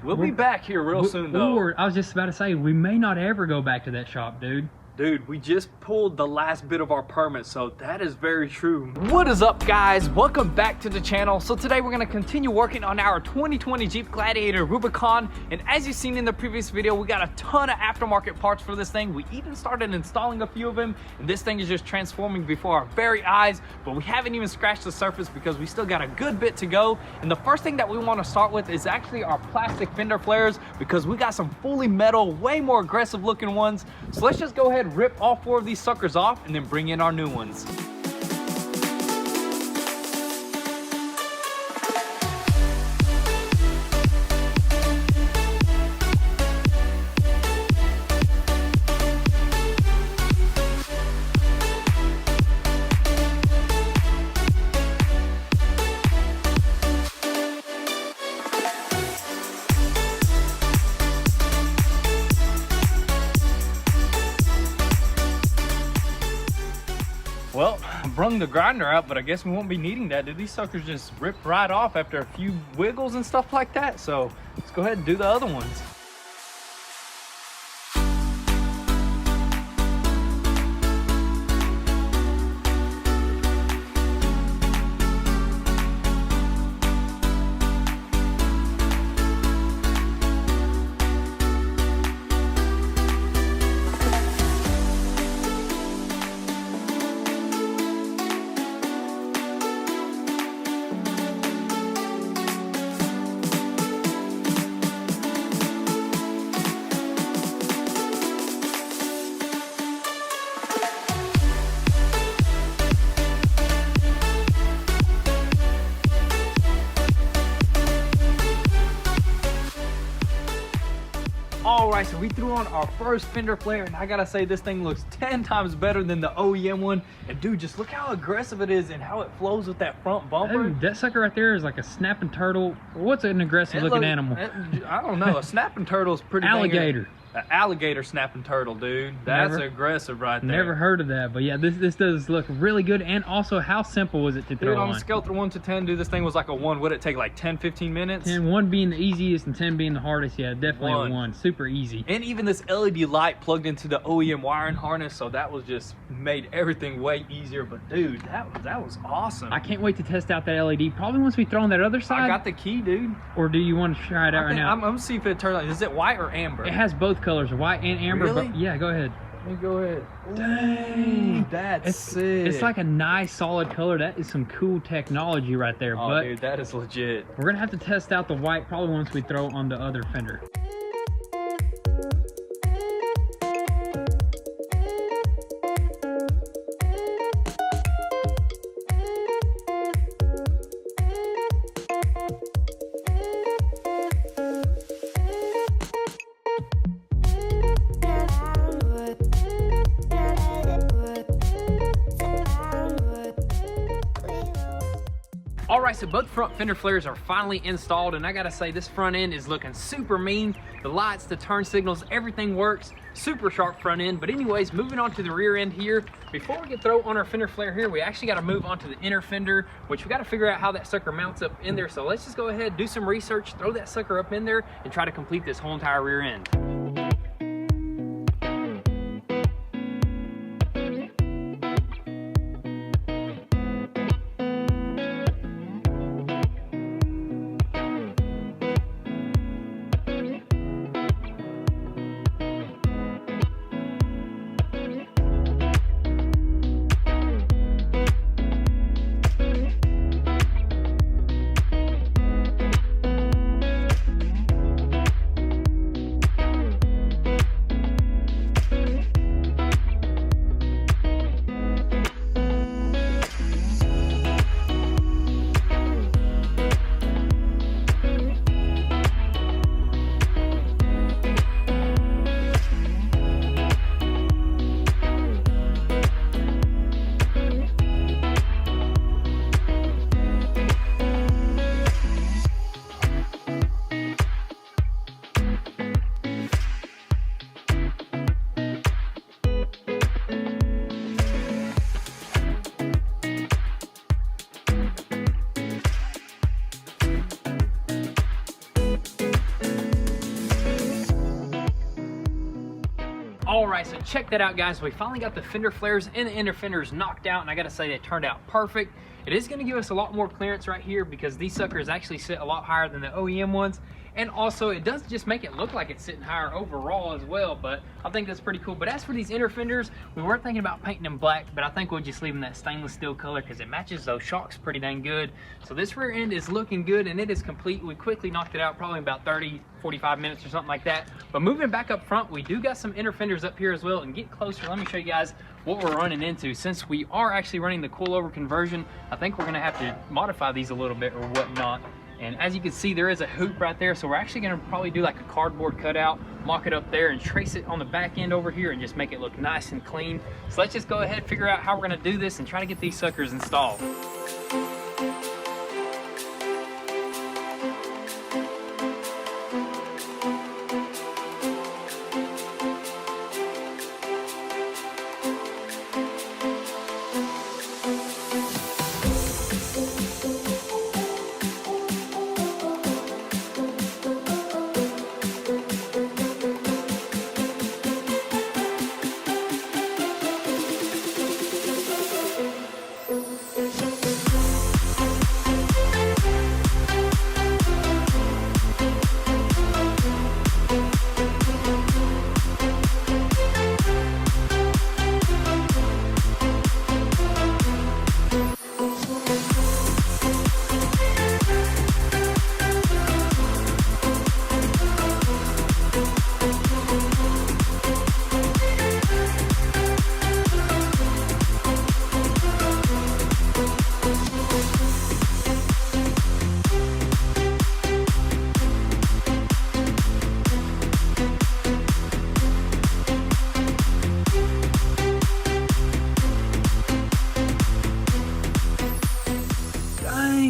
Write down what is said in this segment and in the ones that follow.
We'll be back here real soon, though. I was just about to say, we may not ever go back to that shop, dude. Dude, we just pulled the last bit of our permit, so that is very true. What is up, guys? Welcome back to the channel. So today we're gonna continue working on our 2020 Jeep Gladiator Rubicon, and as you've seen in the previous video, we got a ton of aftermarket parts for this thing. We even started installing a few of them, and this thing is just transforming before our very eyes, but we haven't even scratched the surface because we still got a good bit to go. And the first thing that we want to start with is actually our plastic fender flares, because we got some fully metal, way more aggressive looking ones. So let's just go ahead, rip all 4 of these suckers off, and then bring in our new ones. Well, I brung the grinder out, but I guess we won't be needing that. Did these suckers just rip right off after a few wiggles and stuff like that? So let's go ahead and do the other ones. Alright, so we threw on our first fender flare, and I gotta say, this thing looks 10 times better than the OEM one. And dude, just look how aggressive it is and how it flows with that front bumper. Dude, that sucker right there is like a snapping turtle. What's an aggressive looking animal? I don't know. A snapping turtle is pretty alligator. An alligator snapping turtle, dude. That's aggressive right there. Never heard of that, but yeah, this does look really good. And also, how simple was it to throw on? On a scale from 1 to 10, dude, this thing was like a 1. Would it take like 10, 15 minutes? 10, 1 being the easiest and 10 being the hardest. Yeah, definitely a 1. Super easy. And even this LED light plugged into the OEM wiring harness, so that was just made everything way easier. But dude, that was awesome. I can't wait to test out that LED. Probably once we throw on that other side. I got the key, dude. Or do you want to try it out right now? I'm gonna see if it turns on. Is it white or amber? It has both colors, white and amber. Really? But yeah, go ahead. Let me go ahead. Dang, that's sick. It's like a nice solid color. That is some cool technology right there. Oh, but dude, that is legit. We're gonna have to test out the white probably once we throw on the other fender. Alright, so both front fender flares are finally installed, and I gotta say, this front end is looking super mean. The lights, the turn signals, everything works. Super sharp front end. But anyways, moving on to the rear end here. Before we can throw on our fender flare here, we actually gotta move on to the inner fender, which we gotta figure out how that sucker mounts up in there. So let's just go ahead, do some research, throw that sucker up in there, and try to complete this whole entire rear end. Alright, so check that out, guys. We finally got the fender flares and the inner fenders knocked out, and I gotta say they turned out perfect. It is gonna give us a lot more clearance right here because these suckers actually sit a lot higher than the OEM ones. And also, it does just make it look like it's sitting higher overall as well, but I think that's pretty cool. But as for these inner fenders, we were thinking about painting them black, but I think we'll just leave them that stainless steel color because it matches those shocks pretty dang good. So this rear end is looking good, and it is complete. We quickly knocked it out, probably about 30, 45 minutes or something like that. But moving back up front, we do got some inner fenders up here as well. And get closer, let me show you guys what we're running into. Since we are actually running the coilover conversion, I think we're gonna have to modify these a little bit or whatnot. And as you can see, there is a hoop right there. So we're actually gonna probably do like a cardboard cutout, mock it up there and trace it on the back end over here and just make it look nice and clean. So let's just go ahead and figure out how we're gonna do this and try to get these suckers installed.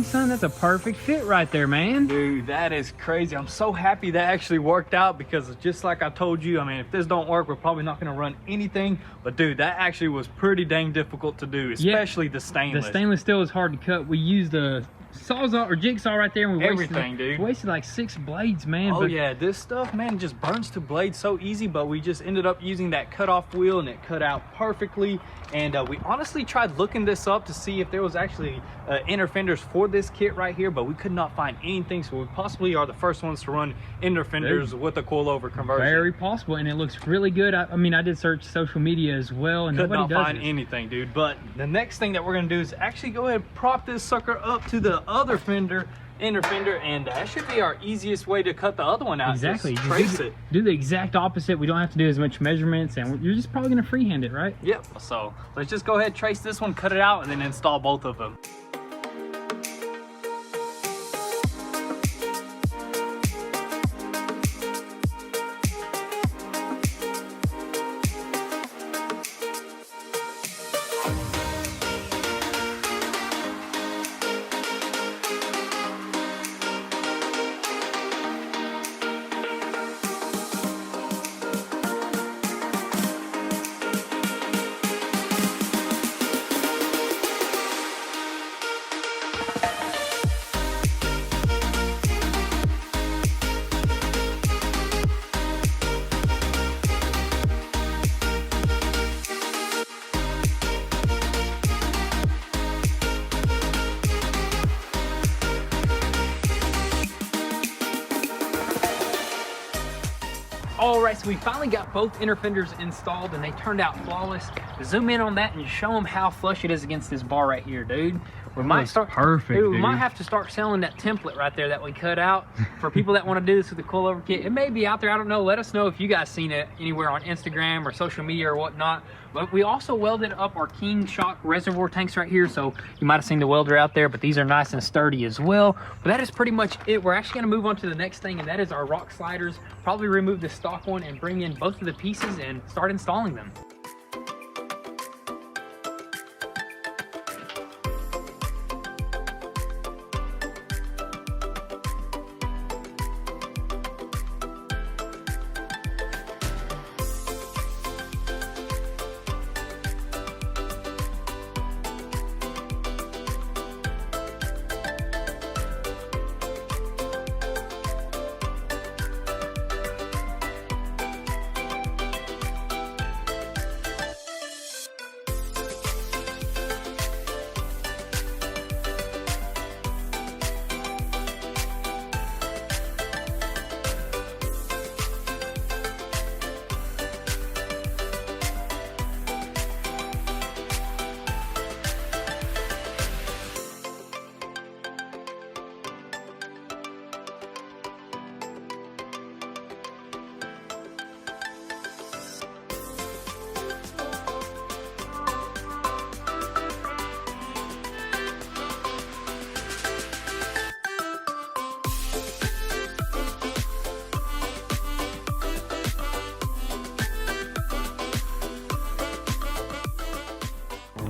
Son, that's a perfect fit right there, man. Dude, that is crazy. I'm so happy that actually worked out because just like I told you, I mean, if this don't work, we're probably not gonna run anything. But dude, that actually was pretty dang difficult to do, especially the stainless. The stainless steel is hard to cut. We used a sawzall or jigsaw right there, and we wasted like 6 blades, man. Oh yeah, this stuff, man, just burns to blades so easy. But we just ended up using that cutoff wheel, and it cut out perfectly. And we honestly tried looking this up to see if there was actually inner fenders for this kit right here, but we could not find anything. So we possibly are the first ones to run inner fenders with a coilover conversion. Very possible, and it looks really good. I mean, I did search social media as well, and nobody does could not find anything, dude. But the next thing that we're gonna do is actually go ahead and prop this sucker up to the other fender, inner fender, and that should be our easiest way to cut the other one out. Exactly. Just trace it. Do the exact opposite. We don't have to do as much measurements, and you're just probably gonna freehand it, right? Yep. So let's just go ahead, trace this one, cut it out, and then install both of them. All right, so we finally got both inner fenders installed and they turned out flawless. Zoom in on that and show them how flush it is against this bar right here, dude. We might start perfect. Dude, we might have to start selling that template right there that we cut out for people that want to do this with the coilover kit. It may be out there, I don't know. Let us know if you guys seen it anywhere on Instagram or social media or whatnot. But we also welded up our King Shock reservoir tanks right here, so you might have seen the welder out there, but these are nice and sturdy as well. But that is pretty much it. We're actually going to move on to the next thing, and that is our rock sliders. Probably remove the stock one and bring in both of the pieces and start installing them.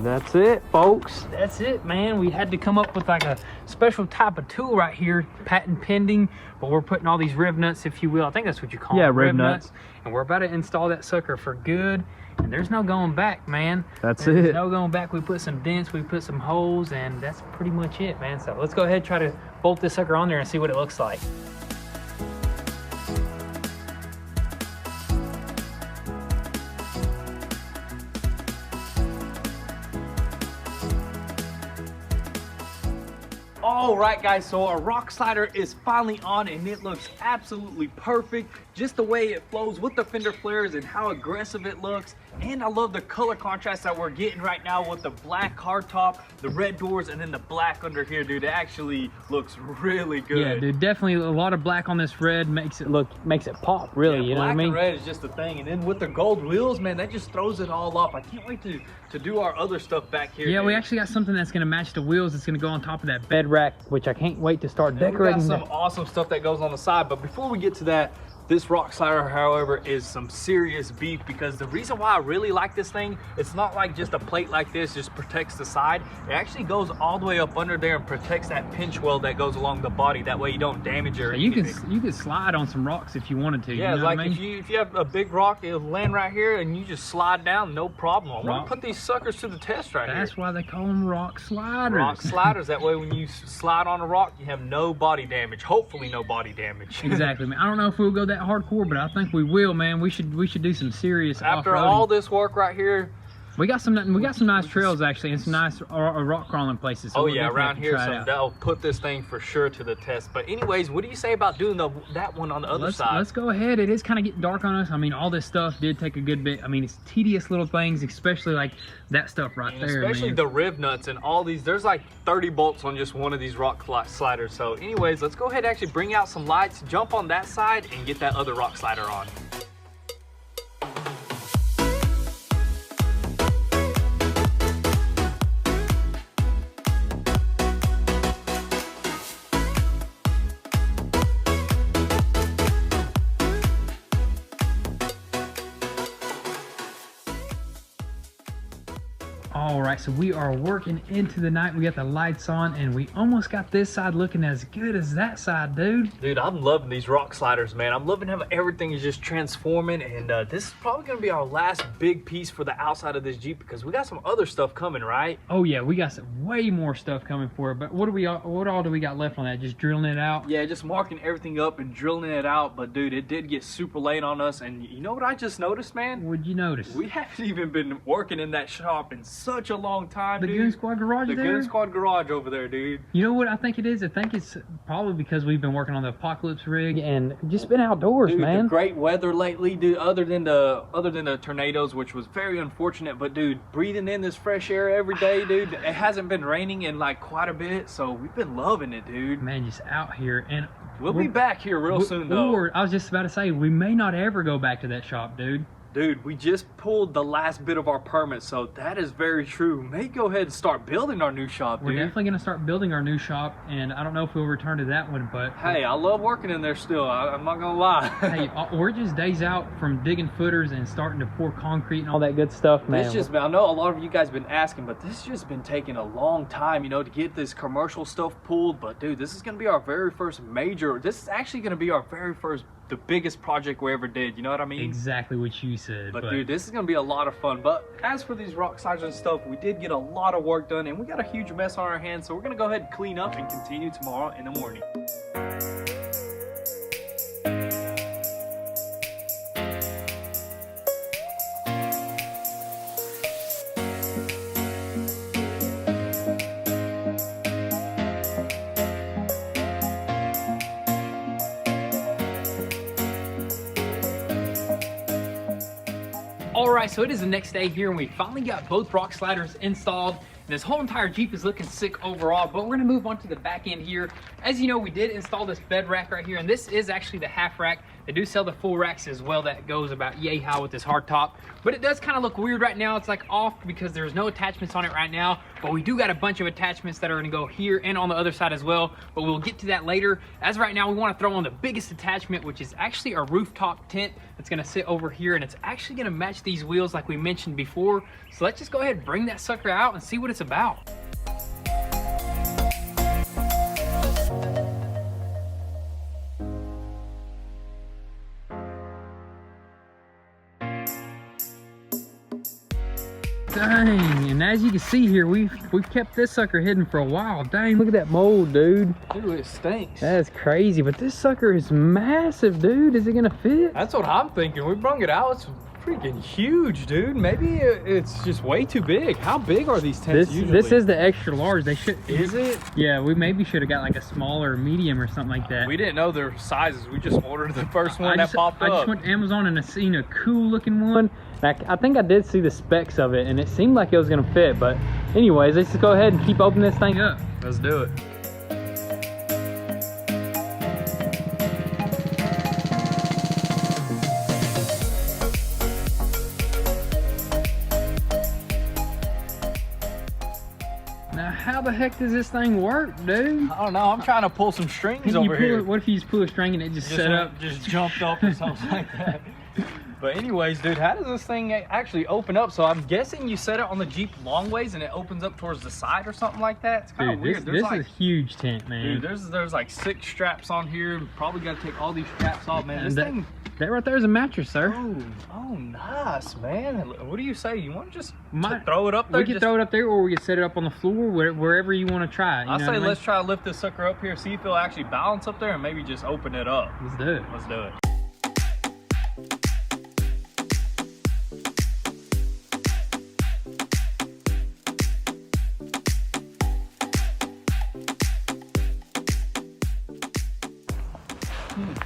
That's it, folks. That's it, man. We had to come up with like a special type of tool right here, patent pending, but we're putting all these rib nuts, if you will. I think that's what you call them, rib nuts. And we're about to install that sucker for good. And there's no going back, man. There's no going back. We put some dents, we put some holes, and that's pretty much it, man. So let's go ahead and try to bolt this sucker on there and see what it looks like. All right, guys, so our rock slider is finally on and it looks absolutely perfect. Just the way it flows with the fender flares and how aggressive it looks. And I love the color contrast that we're getting right now with the black hardtop, the red doors, and then the black under here, dude. It actually looks really good. Yeah, dude, definitely a lot of black on this red makes it pop, really. Yeah, you know what I mean? Black and red is just the thing. And then with the gold wheels, man, that just throws it all up. I can't wait to do our other stuff back here. Yeah, dude. we actually got something that's gonna match the wheels. It's gonna go on top of that bed rack, which I can't wait to start decorating. We got some awesome stuff that goes on the side, but before we get to that, this rock slider, however, is some serious beef, because the reason why I really like this thing, it's not like just a plate like this just protects the side. It actually goes all the way up under there and protects that pinch weld that goes along the body. That way you don't damage your. So you could slide on some rocks if you wanted to. Yeah, you know like what I mean? if you have a big rock, it'll land right here and you just slide down, no problem. I want to put these suckers to the test right here. That's why they call them rock sliders. Rock sliders. That way when you slide on a rock, you have no body damage. Hopefully no body damage. Exactly, man. I don't know if we'll go that hardcore, but I think we will, man. We should do some serious after off-roading. all this work right here. We got some nice trails actually, and some nice rock crawling places. So oh yeah, around here, so that'll put this thing for sure to the test. But anyways, what do you say about doing that one on the other side? Let's go ahead. It is kind of getting dark on us. I mean, all this stuff did take a good bit. I mean, it's tedious little things, especially like that stuff right there. Especially man. The rib nuts and all these. There's like 30 bolts on just one of these rock sliders. So anyways, let's go ahead and actually bring out some lights, jump on that side, and get that other rock slider on. All right, so we are working into the night. We got the lights on, and we almost got this side looking as good as that side, dude. Dude, I'm loving these rock sliders, man. I'm loving how everything is just transforming, and this is probably gonna be our last big piece for the outside of this Jeep, because we got some other stuff coming, right? Oh yeah, we got some way more stuff coming for it. But what all do we got left on that? Just drilling it out? Yeah, just marking everything up and drilling it out. But dude, it did get super late on us, and you know what I just noticed, man? What'd you notice? We haven't even been working in that shop in such a long time, the dude. Goon Squad garage the there? Goon Squad garage over there, dude. You know what I think it is? I think it's probably because we've been working on the Apocalypse rig and just been outdoors, dude, man. The great weather lately, dude, other than the tornadoes, which was very unfortunate, but dude, breathing in this fresh air every day, dude. It hasn't been raining in like quite a bit, so we've been loving it, dude. Man, just out here, and we'll be back here real soon, though. I was just about to say, we may not ever go back to that shop, dude. Dude, we just pulled the last bit of our permit, so that is very true. May go ahead and start building our new shop, dude. We're definitely going to start building our new shop, and I don't know if we'll return to that one, but... Hey, I love working in there still. I'm not going to lie. Hey, we're just days out from digging footers and starting to pour concrete and all that good stuff, man. I know a lot of you guys been asking, but this has just been taking a long time, you know, to get this commercial stuff pulled. But, dude, this is going to be our very first major... This is actually going to be our very first... the biggest project we ever did, you know what I mean? Exactly what you said. But dude, this is gonna be a lot of fun. But as for these rock sliders and stuff, we did get a lot of work done, and we got a huge mess on our hands, so we're gonna go ahead and clean up and continue tomorrow in the morning. Alright, so it is the next day here, and we finally got both rock sliders installed. And this whole entire Jeep is looking sick overall, but we're gonna move on to the back end here. As you know, we did install this bed rack right here, and this is actually the half rack They do sell the full racks as well that goes about yay high with this hard top, but it does kind of look weird right now. It's like off because there's no attachments on it right now, but we do got a bunch of attachments that are going to go here and on the other side as well, but we'll get to that later. As right now, we want to throw on the biggest attachment, which is actually a rooftop tent that's going to sit over here, and it's actually going to match these wheels like we mentioned before. So let's just go ahead and bring that sucker out and see what it's about. Dang, and as you can see here, we've kept this sucker hidden for a while. Dang, look at that mold, dude. Dude, it stinks. That's crazy, but this sucker is massive, dude. Is it gonna fit? That's what I'm thinking. We brung it out. It's freaking huge, dude. Maybe it's just way too big. How big are these tents usually? This is the extra large. They should. Is it? Yeah, we maybe should have got like a smaller medium or something like that. We didn't know their sizes. We just ordered the first one that popped up. I just went to Amazon and I seen a cool looking one. I think I did see the specs of it and it seemed like it was gonna fit, but anyways, let's just go ahead and keep opening this thing up. Let's do it. Now, how the heck does this thing work, dude? I don't know. I'm trying to pull some strings over here. What if you just pull a string and it just set up? Just jumped up or something like that. But anyways, dude, how does this thing actually open up? So I'm guessing you set it on the Jeep long ways and it opens up towards the side or something like that. It's kind of weird. This is a huge tent, man. Dude, there's like 6 straps on here. Probably got to take all these straps off, man. This thing... That right there is a mattress, sir. Oh, nice, man. What do you say? You want to just throw it up there? We can throw it up there, or we can set it up on the floor, wherever you want to try it. I say let's try to lift this sucker up here, see if it'll actually balance up there, and maybe just open it up. Let's do it. Let's do it.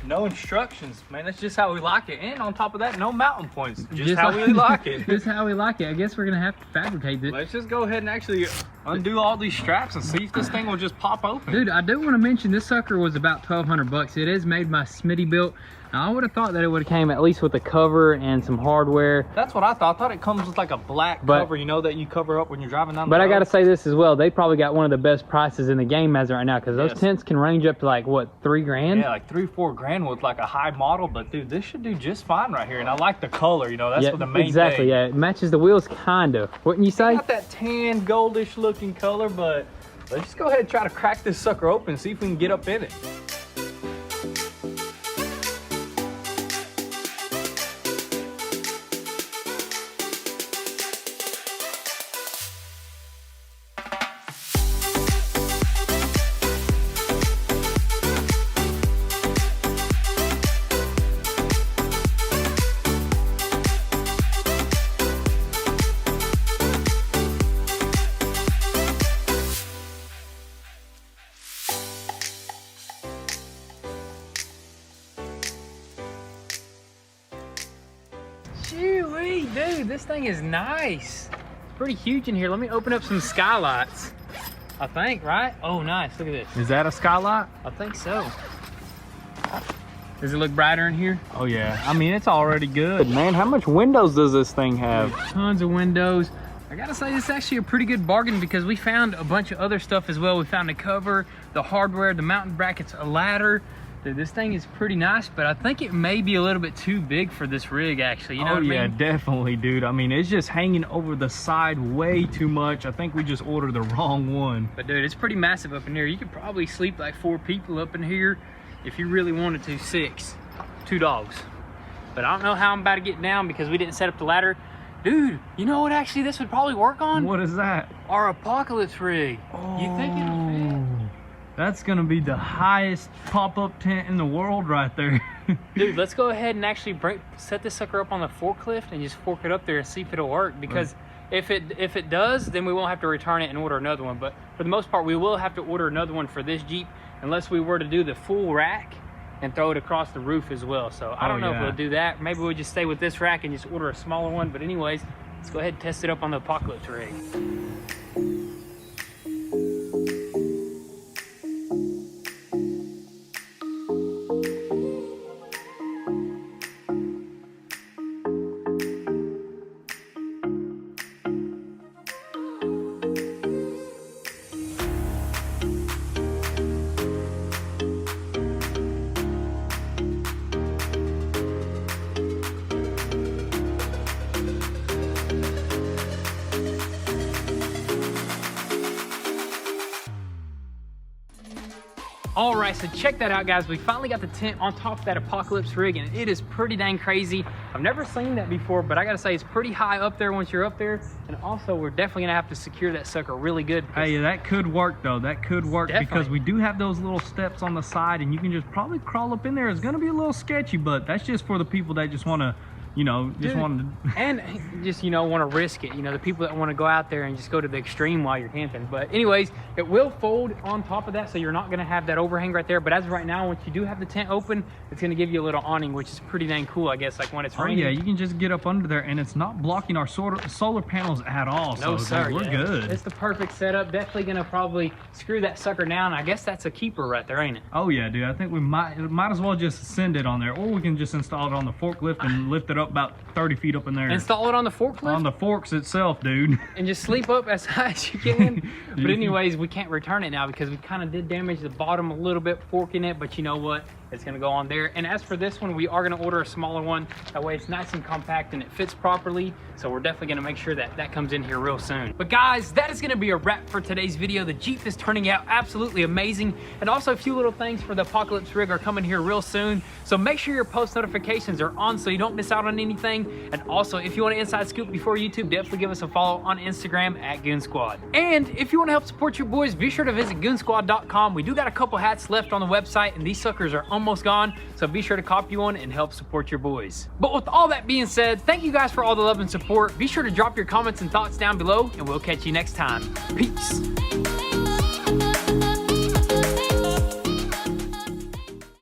No instructions, man. That's just how we like it. And on top of that, no mountain points. Just how we like it. Just how we like it. I guess we're gonna have to fabricate it. Let's just go ahead and actually undo all these straps and see if this thing will just pop open. Dude, I do want to mention this sucker was about 1,200 bucks. It is made by Smitty Built. Now, I would have thought that it would have came at least with a cover and some hardware. That's what I thought. I thought it comes with like a black cover, you know, that you cover up when you're driving down the road. But I gotta say this as well. They probably got one of the best prices in the game as of right now, because those tents can range up to like, what, $3 grand? Yeah, like 3-4 grand with like a high model. But dude, this should do just fine right here. And I like the color, you know, that's what the main thing. Yeah, it matches the wheels kinda. Wouldn't you say? Got that tan, goldish looking color, but let's just go ahead and try to crack this sucker open and see if we can get up in it. Shoo-wee, dude, this thing is nice. Pretty huge in here. Let me open up some skylights. I think, right? Oh, nice. Look at this. Is that a skylight? I think so. Does it look brighter in here? Oh, yeah. I mean, it's already good. Man, how much windows does this thing have? Tons of windows. I gotta say, this is actually a pretty good bargain because we found a bunch of other stuff as well. We found a cover, the hardware, the mountain brackets, a ladder. Dude, this thing is pretty nice, but I think it may be a little bit too big for this rig, actually. You know what I mean? Yeah, definitely, dude. I mean, it's just hanging over the side way too much. I think we just ordered the wrong one. But dude, it's pretty massive up in here. You could probably sleep like 4 people up in here if you really wanted to. 6, 2 dogs. But I don't know how I'm about to get down because we didn't set up the ladder. Dude, you know what actually this would probably work on? What is that? Our apocalypse rig. Oh, you think it'll fit? That's gonna be the highest pop-up tent in the world right there. Dude, let's go ahead and actually set this sucker up on the forklift and just fork it up there and see if it'll work. Because if it does, then we won't have to return it and order another one. But for the most part, we will have to order another one for this Jeep unless we were to do the full rack and throw it across the roof as well. So I don't know if we'll do that. Maybe we'll just stay with this rack and just order a smaller one. But anyways, let's go ahead and test it up on the apocalypse rig. All right, so check that out, guys. We finally got the tent on top of that Apocalypse rig, and it is pretty dang crazy. I've never seen that before, but I gotta say it's pretty high up there once you're up there. And also, we're definitely gonna have to secure that sucker really good. Hey, that could work though. That could work because we do have those little steps on the side, and you can just probably crawl up in there. It's gonna be a little sketchy, but that's just for the people that just want to, you know, want to risk it. You know, the people that want to go out there and just go to the extreme while you're camping. But anyways, it will fold on top of that, so you're not going to have that overhang right there. But as of right now, once you do have the tent open, it's going to give you a little awning, which is pretty dang cool, I guess, like when it's raining. Oh yeah, you can just get up under there, and it's not blocking our solar panels at all. No, so sir, we're good. It's the perfect setup. Definitely going to probably screw that sucker down. I guess that's a keeper right there, ain't it? Oh yeah, dude. I think we might as well just send it on there, or we can just install it on the forklift and lift it up about 30 feet up in there. Install it on the forklift? On the forks itself, dude. And just sleep up as high as you can. But anyways, we can't return it now because we kind of did damage the bottom a little bit forking it, but you know what? It's gonna go on there. And as for this one, we are gonna order a smaller one. That way it's nice and compact and it fits properly. So we're definitely gonna make sure that that comes in here real soon. But guys, that is gonna be a wrap for today's video. The Jeep is turning out absolutely amazing. And also a few little things for the Apocalypse rig are coming here real soon. So make sure your post notifications are on so you don't miss out on anything. And also, if you want an inside scoop before YouTube, definitely give us a follow on Instagram at goonzquad. And if you wanna help support your boys, be sure to visit goonzquad.com. We do got a couple hats left on the website, and these suckers are almost gone, so be sure to copy one and help support your boys. But with all that being said, thank you guys for all the love and support. Be sure to drop your comments and thoughts down below, and we'll catch you next time. Peace.